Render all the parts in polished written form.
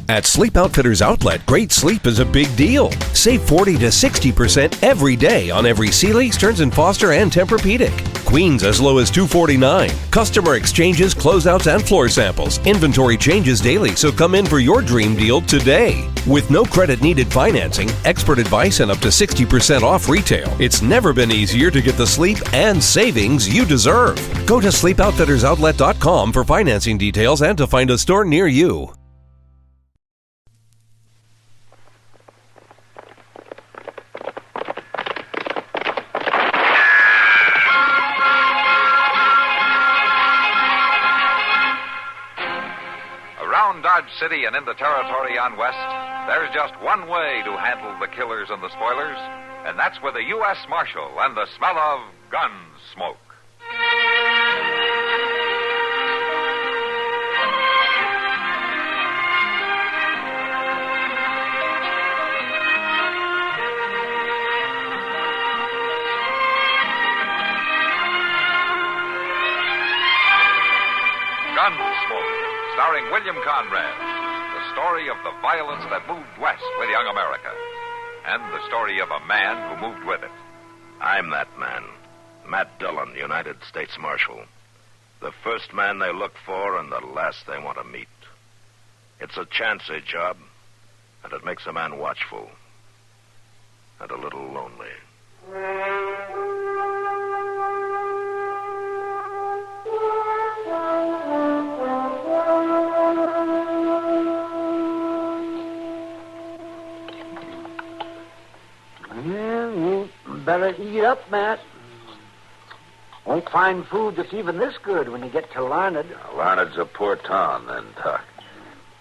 At Sleep Outfitters Outlet, great sleep is a big deal. Save 40 to 60% every day on every Sealy, Stearns & Foster, and Tempur-Pedic. Queens as low as $249. Customer exchanges, closeouts, and floor samples. Inventory changes daily, so come in for your dream deal today. With no credit needed financing, expert advice, and up to 60% off retail, it's never been easier to get the sleep and savings you deserve. Go to sleepoutfittersoutlet.com for financing details and to find a store near you. Dodge City and in the territory on West, there's just one way to handle the killers and the spoilers, and that's with a U.S. Marshal and the smell of Gunsmoke. Gunsmoke, starring William Conrad, the story of the violence that moved west with young America, and the story of a man who moved with it. I'm that man, Matt Dillon, United States Marshal. The first man they look for and the last they want to meet. It's a chancy job, and it makes a man watchful and a little lonely. Better eat up, Matt. Won't find food that's even this good when you get to Larned. Larned's a poor town, then, Doc.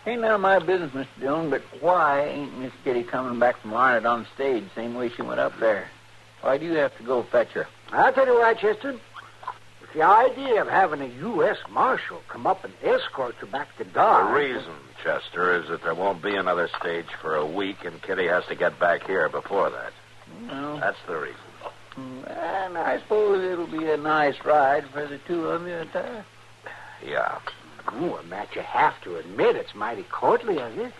Ain't none of my business, Mr. Dillon, but why ain't Miss Kitty coming back from Larned on stage same way she went up there? Why do you have to go fetch her? I'll tell you why, Chester. It's the idea of having a U.S. Marshal come up and escort you back to Dodge. The reason, Chester, is that there won't be another stage for a week, and Kitty has to get back here before that. Well, that's the reason. And I suppose it'll be a nice ride for the two of you. Yeah. Oh, Matt, you have to admit it's mighty courtly of you.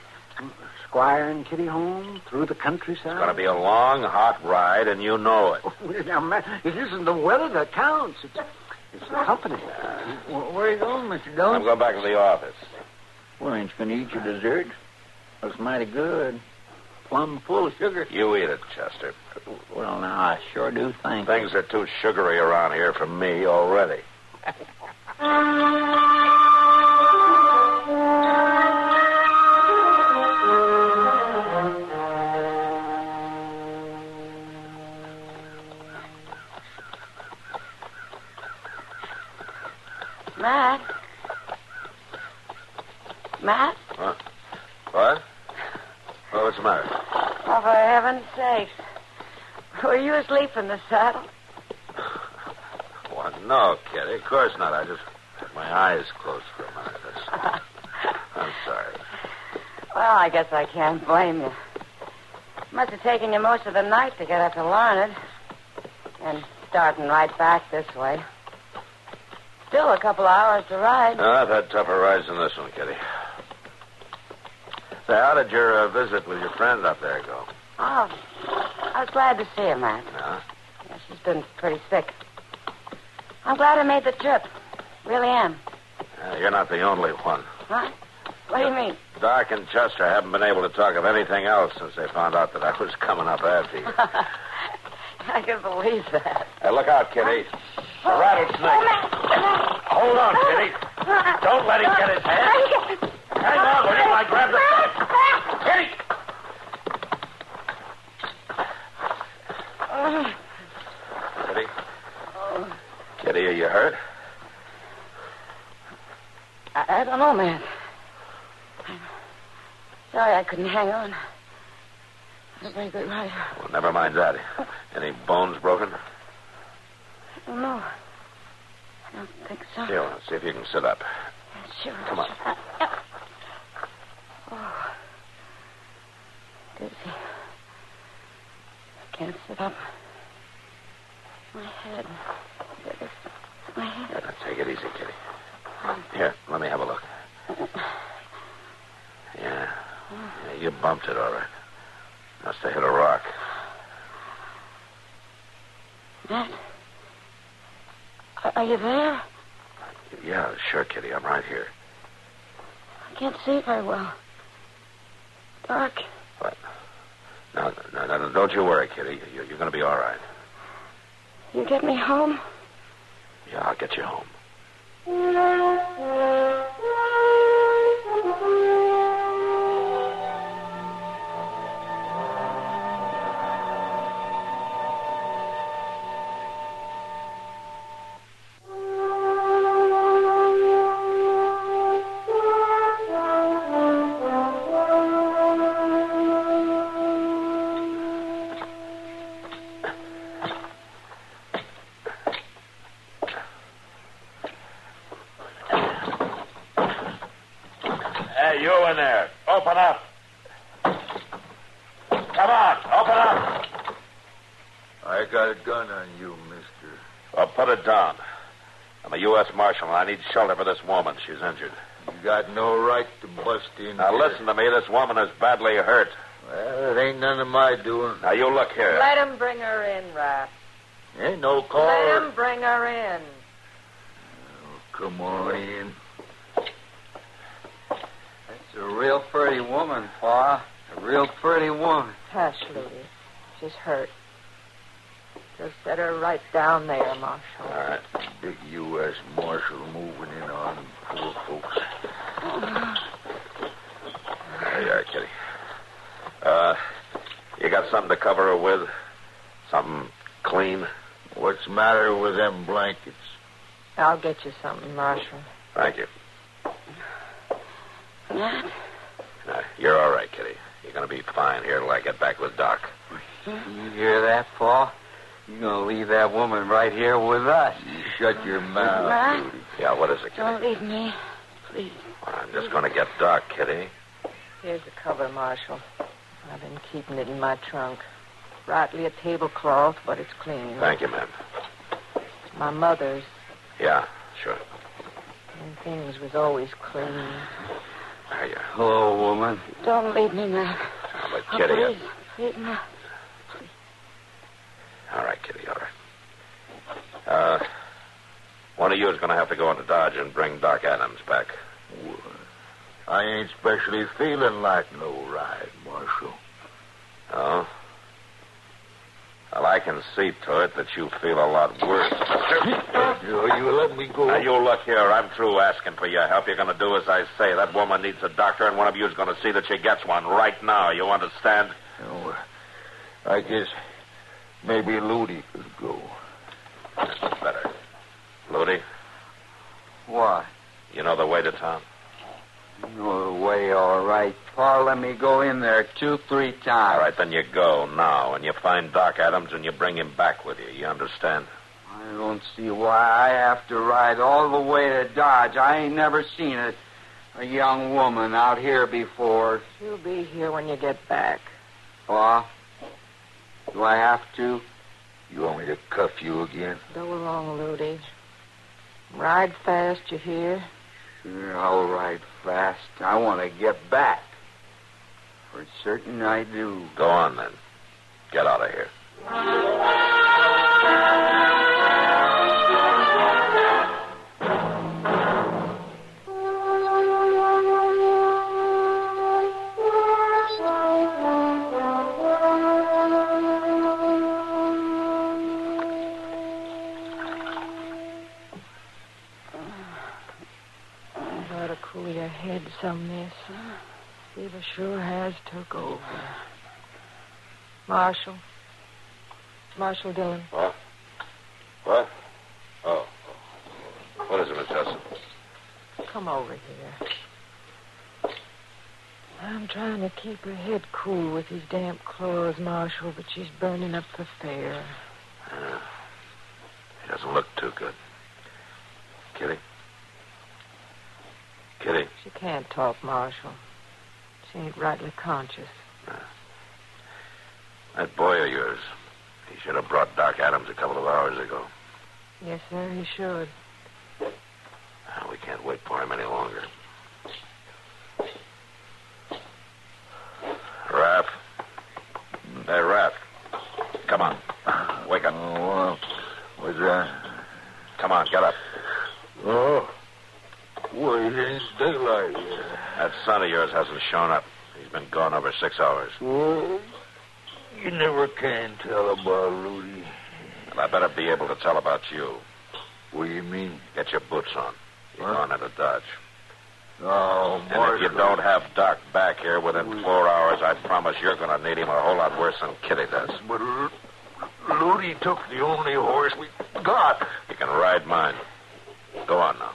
Squire and Kitty home through the countryside. It's going to be a long, hot ride, and you know it. Oh, now, Matt, it isn't the weather that counts. It's the company. Where are you going, Mr. Dillon? I'm going back to the office. Well, ain't you going to eat your dessert? Looks mighty good. Plumb full of sugar. You eat it, Chester. Well, now, I sure do think. Things are too sugary around here for me already. Matt? Matt? Huh? What? Oh, what's the matter? Oh, for heaven's sakes. Were you asleep in the saddle? Well, no, Kitty. Of course not. I just had my eyes closed for a minute. I'm sorry. Well, I guess I can't blame you. Must have taken you most of the night to get up to Larned. And starting right back this way. Still a couple hours to ride. No, I've had tougher rides than this one, Kitty. Say, how did your visit with your friend up there go? Oh, I was glad to see her, Matt. Yeah? Yeah, she's been pretty sick. I'm glad I made the trip. Really am. You're not the only one. Huh? What do you mean? Doc and Chester haven't been able to talk of anything else since they found out that I was coming up after you. I can believe that. Hey, look out, Kitty. The rattlesnake. Hold on, Kitty. Don't let him get his head. Hang on, will you? I grab the Kitty! Kitty? Kitty, are you hurt? I don't know, man. I'm sorry I couldn't hang on. I'm a very good rider. Well, never mind that. Any bones broken? I don't know. I don't think so. Here, let's see if you can sit up. Sure. Come on. Oh. Dizzy. I can't sit up. My head. My head. Now, take it easy, Kitty. Here, let me have a look. Yeah. Yeah, you bumped it, all right. Must have hit a rock. Matt? Are you there? Yeah, sure, Kitty. I'm right here. I can't see very well. Dark. What? No, don't you worry, Kitty. You're going to be all right. You get me home? Yeah, I'll get you home. Hey, you in there. Open up. Come on, open up. I got a gun on you, mister. Well, put it down. I'm a U.S. Marshal, and I need shelter for this woman. She's injured. You got no right to bust in Now, here. listen to me. This woman is badly hurt. Well, it ain't none of my doing. Now, you look here. Let him bring her in, Rap. Ain't no call. Let him bring her in. Oh, come on in. That's a real pretty woman, Pa. A real pretty woman. Hush, Ludy. She's hurt. Just set her right down there, Marshal. All right. Big U.S. Marshal moving in on poor folks. There you are, Kitty. You got something to cover her with? Something clean? What's the matter with them blankets? I'll get you something, Marshal. Thank you. Matt? You're all right, Kitty. You're going to be fine here till I get back with Doc. You hear that, Pa? You're going to leave that woman right here with us. You shut your mouth, Matt? Judy. Yeah, what is it, Kitty? Don't leave me. Please. Well, I'm just going to get Doc, Kitty. Here's the cover, Marshal. I've been keeping it in my trunk. Rightly a tablecloth, but it's clean. Thank you, ma'am. It's my mother's. Yeah, sure. And things was always clean. There you are. Hello, woman. Don't leave me, Matt. Now, but, Oh, Kitty... please. Leave me. All right, Kitty, all right. One of you is going to have to go into Dodge and bring Doc Adams back. Well, I ain't especially feeling like no ride, Marshal. Oh? Well, I can see to it that you feel a lot worse. You let me go. Now, you look here. I'm through asking for your help. You're going to do as I say. That woman needs a doctor, and one of you is going to see that she gets one right now. You understand? Oh, I guess maybe Ludy could go. That's better. Ludy, What? you know the way to town? You know the way, all right. Pa, let me go in there 2-3 times. All right, then you go now, and you find Doc Adams, and you bring him back with you. You understand? I don't see why I have to ride all the way to Dodge. I ain't never seen a young woman out here before. She'll be here when you get back. Pa, do I have to? You want me to cuff you again? Go along, Ludy. Ride fast, you hear? Sure, I'll ride fast. I want to get back. For certain I do. Go on, then. Get out of here. Cool your head some, miss. Fever sure has took over. Marshal Dillon. What? What? Oh. What is it, Miss Hudson? Come over here. I'm trying to keep her head cool with these damp claws, Marshal, but she's burning up for fair. He doesn't look too good. Kitty? Kitty? She can't talk, Marshal. She ain't rightly conscious. That boy of yours, he should have brought Doc Adams a couple of hours ago. Yes, sir, he should. We can't wait for him any longer. Get up. Oh. Well, it ain't daylight yet. That son of yours hasn't shown up. He's been gone over 6 hours. Well, you never can tell about Rudy. And I better be able to tell about you. What do you mean? Get your boots on. You're Huh? going into Dodge. Oh, And if you don't have Doc back here within 4 hours, I promise you're going to need him a whole lot worse than Kitty does. But Rudy took the only horse we got. You can ride mine. Go on now.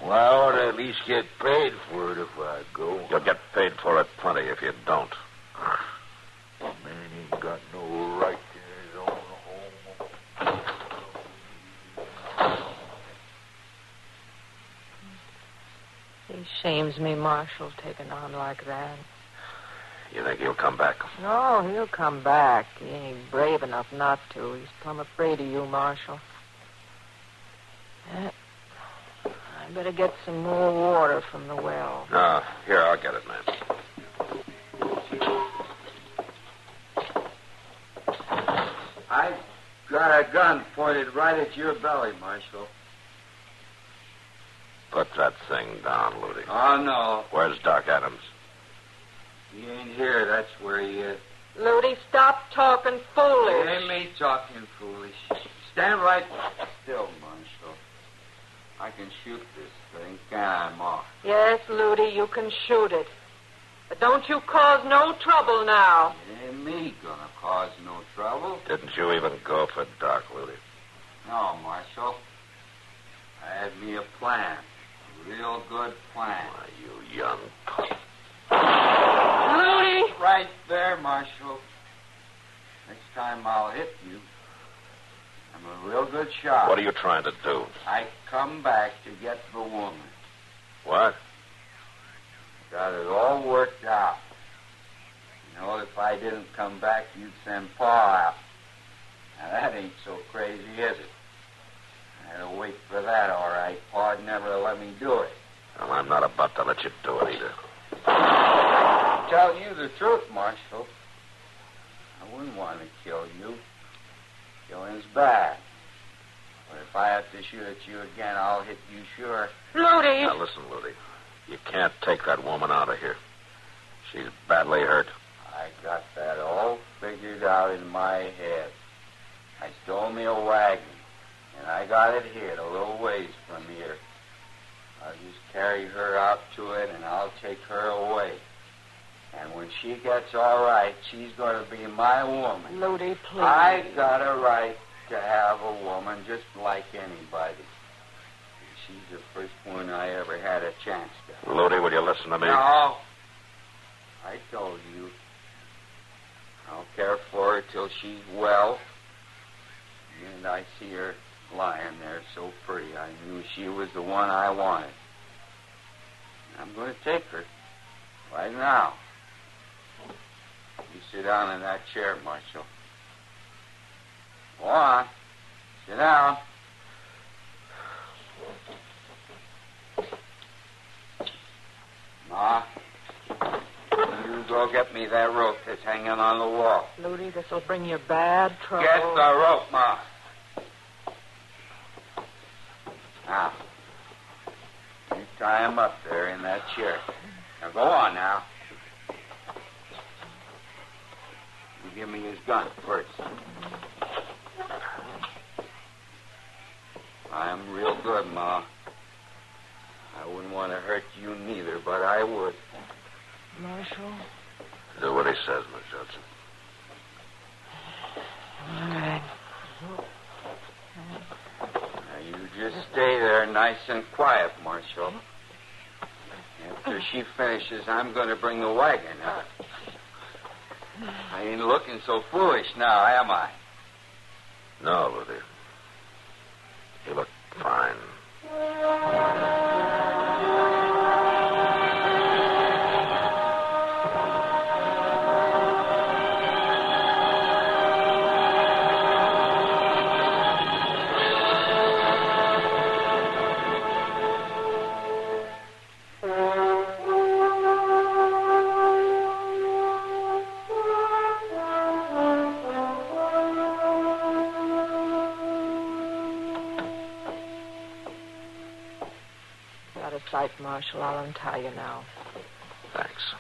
Well, I ought to at least get paid for it if I go. You'll get paid for it plenty if you don't. Man ain't got no right to his own home. He shames me, Marshal, taking on like that. You think he'll come back? No, he'll come back. He ain't brave enough not to. He's plumb afraid of you, Marshal. I better get some more water from the well. No, here, I'll get it, man. I got a gun pointed right at your belly, Marshal. Put that thing down, Ludy. Oh, no. Where's Doc Adams? He ain't here. That's where he is. Ludi, stop talking foolish. It ain't me talking foolish. Stand right still, Marshal. I can shoot this thing, can't I, Ma? Yes, Ludi, you can shoot it. But don't you cause no trouble now. It ain't me gonna cause no trouble. Didn't you even go for Doc, Ludy? No, Marshal. I had me a plan. A real good plan. Why, you young... Ludi! Right there, Marshal. Next time I'll hit you. I'm a real good shot. What are you trying to do? I come back to get the woman. What? Got it all worked out. You know, if I didn't come back, you'd send Pa out. Now, that ain't so crazy, is it? I had to wait for that, all right. Pa'd never let me do it. Well, I'm not about to let you do it either. I'm telling you the truth, Marshal. I wouldn't want to kill you. Killing's bad. But if I have to shoot at you again, I'll hit you sure. Ludi! Now, listen, Ludy. You can't take that woman out of here. She's badly hurt. I got that all figured out in my head. I stole me a wagon, and I got it hid a little ways from here. I'll just carry her out to it, and I'll take her away. And when she gets all right, she's going to be my woman. Ludi, please. I got a right to have a woman just like anybody. She's the first one I ever had a chance to. Ludy, will you listen to me? No. I told you. I'll care for her till she's well. And I see her lying there so pretty. I knew she was the one I wanted. I'm going to take her right now. You sit down in that chair, Marshal. Go on. Sit down. Ma, you go get me that rope that's hanging on the wall. Ludi, this'll bring you bad trouble. Get the rope, Ma. Now, you tie him up there in that chair. Now, go on now. You give me his gun first. I'm real good, Ma. I wouldn't want to hurt you neither, but I would. Marshal? Do what he says, Miss Judson. All right. Now, you just stay there nice and quiet, Marshal. After she finishes, I'm going to bring the wagon out. I ain't looking so foolish now, am I? No, Ludy. You look fine. right, Marshal. I'll untie you now. Thanks.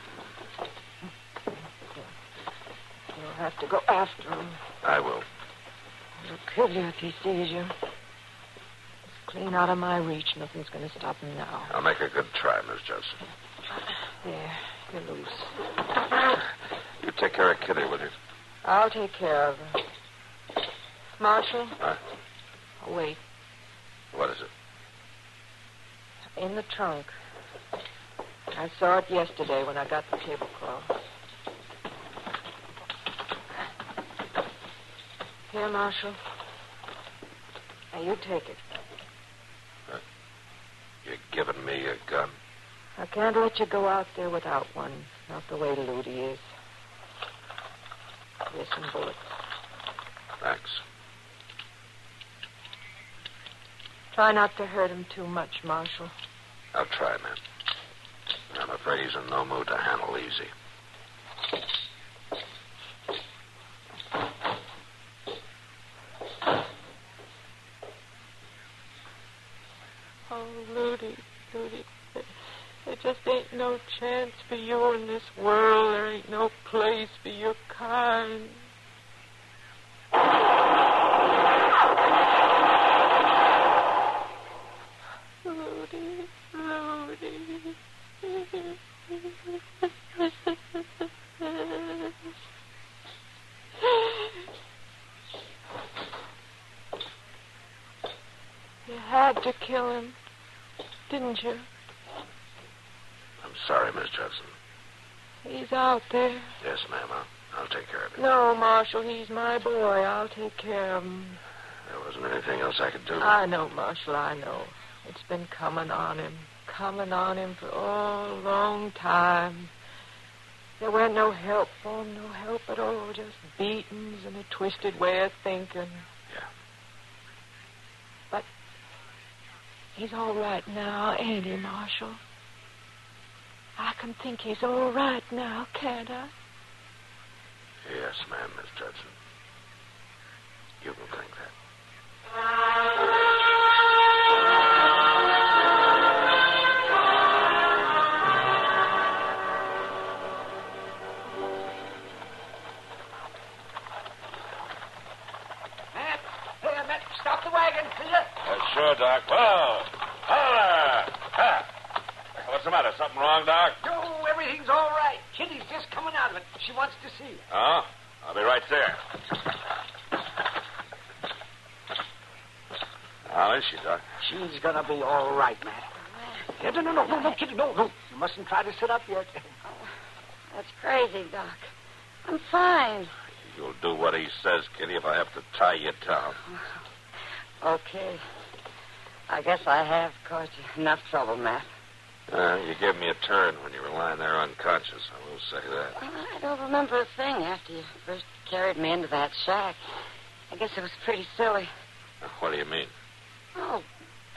You'll have to go after him. I will. He'll kill you if he sees you. He's clean out of my reach. Nothing's going to stop him now. I'll make a good try, Miss Judson. There, you're loose. You take care of Kitty, will you? I'll take care of her. Marshal? Huh? Oh, wait. What is it? In the trunk. I saw it yesterday when I got the tablecloth. Here, Marshal. Now, you take it. You're giving me a gun? I can't let you go out there without one. Not the way Ludi is. Here's some bullets. Thanks. Try not to hurt him too much, Marshal. I'll try, man. I'm afraid he's in no mood to handle easy. Oh, Ludi. There just ain't no chance for you in this world. There ain't no place for your kind. Ludi. You had to kill him, didn't you? I'm sorry, Miss Judson. He's out there. Yes, ma'am. I'll take care of him. No, Marshal, he's my boy. I'll take care of him. There wasn't anything else I could do. I know, Marshal, I know. It's been coming on him for a long time. There weren't no help for him, no help at all. Just beatings and a twisted way of thinking. Yeah. But he's all right now, ain't he, Marshal? I can think he's all right now, can't I? Yes, ma'am, Miss Judson. You can think that. Matt, stop the wagon, will you? Sure, Doc. Whoa! Holla! Ha! What's the matter? Something wrong, Doc? No, everything's all right. Kitty's just coming out of it. She wants to see you. Oh? I'll be right there. How is she, Doc? She's gonna be all right, Matt. Yeah, no, Kitty, no. You mustn't try to sit up yet. That's crazy, Doc. I'm fine. You'll do what he says, Kitty, if I have to tie you down. Okay. I guess I have caused you enough trouble, Matt. You gave me a turn when you were lying there unconscious. I will say that. I don't remember a thing after you first carried me into that shack. I guess it was pretty silly. What do you mean? Oh,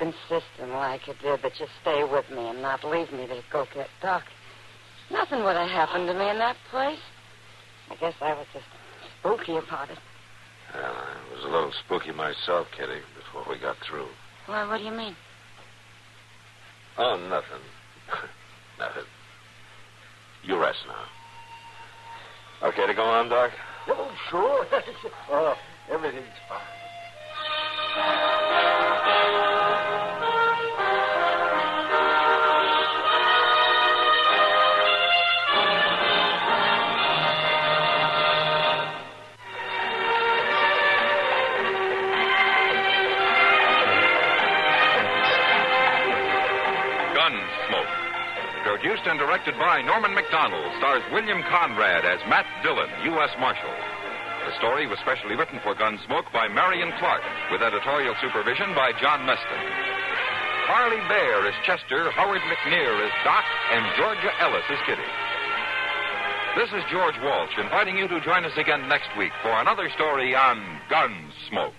insisting like you did that you stay with me and not leave me to go get Doc. Nothing would have happened to me in that place. I guess I was just spooky about it. Well, I was a little spooky myself, Kitty, before we got through. Well, what do you mean? Oh, nothing. Nothing. You rest now. Okay to go on, Doc? Oh, sure. Oh, everything's fine. Gunsmoke. Produced and directed by Norman Macdonnell, stars William Conrad as Matt Dillon, U.S. Marshal. The story was specially written for Gunsmoke by Marion Clark, with editorial supervision by John Meston. Harley Bear is Chester, Howard McNear is Doc, and Georgia Ellis is Kitty. This is George Walsh inviting you to join us again next week for another story on Gunsmoke.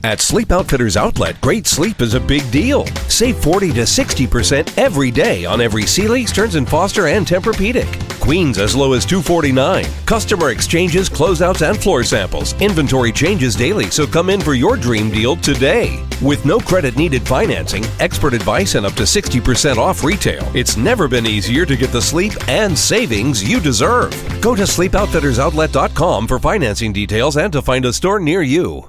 At Sleep Outfitters Outlet, great sleep is a big deal. Save 40 to 60% every day on every Sealy, Stearns & Foster, and Tempur-Pedic. Queens as low as $249. Customer exchanges, closeouts, and floor samples. Inventory changes daily, so come in for your dream deal today. With no credit-needed financing, expert advice, and up to 60% off retail, it's never been easier to get the sleep and savings you deserve. Go to sleepoutfittersoutlet.com for financing details and to find a store near you.